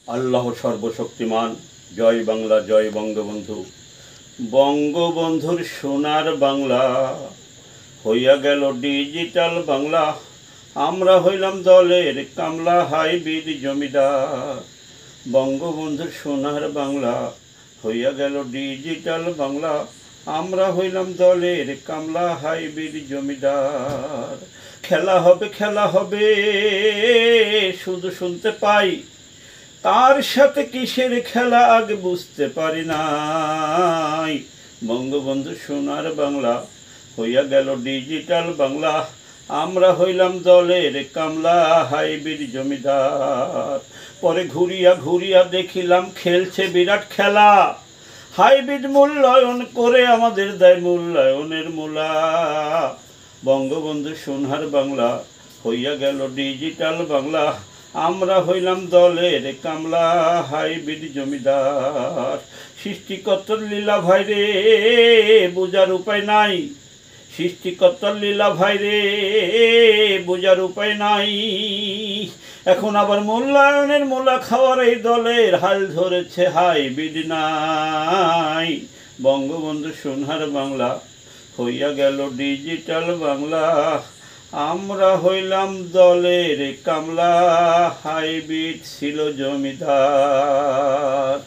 আল্লাহ সর্বশক্তিমান। জয় বাংলা, জয় বঙ্গবন্ধু। বঙ্গবন্ধুর সোনার বাংলা হইয়া গেল ডিজিটাল বাংলা। আমরা হইলাম দলের কামলা, হাইব্রিড জমিদার। বঙ্গবন্ধুর সোনার বাংলা হইয়া গেল ডিজিটাল বাংলা। আমরা হইলাম দলের কামলা, হাইব্রিড জমিদার। খেলা হবে, খেলা হবে, শুধু শুনতে পাই, তার সাথে কিসের খেলা আগে বুঝতে পারি নাই। বঙ্গবন্ধু সোনার বাংলা হইয়া গেল ডিজিটাল বাংলা। আমরা হইলাম দলের কামলা, হাইব্রিড জমিদার। পরে ঘুরিয়া ঘুরিয়া দেখিলাম খেলছে বিরাট খেলা। হাইব্রিড মূল্যায়ন করে আমাদের দেয় মূল্যায়নের মূলা। বঙ্গবন্ধু সোনার বাংলা হইয়া গেল ডিজিটাল বাংলা। আমরা হইলাম দলের কামলা, হাইব্রিড জমিদার। সৃষ্টিকর্তার লীলা ভাইরে বোঝার উপায় নাই। সৃষ্টিকর্তার লীলা ভাইরে বোঝার উপায় নাই। এখন আবার মূল্যায়নের মূলা খাওয়ার এই দলের হাল ধরেছে হাইব্রিড নাই। বঙ্গবন্ধু সোনার বাংলা হইয়া গেল ডিজিটাল বাংলা। আমরা হইলাম দলের কামলা, হাইব্রিড ছিল জমিদার।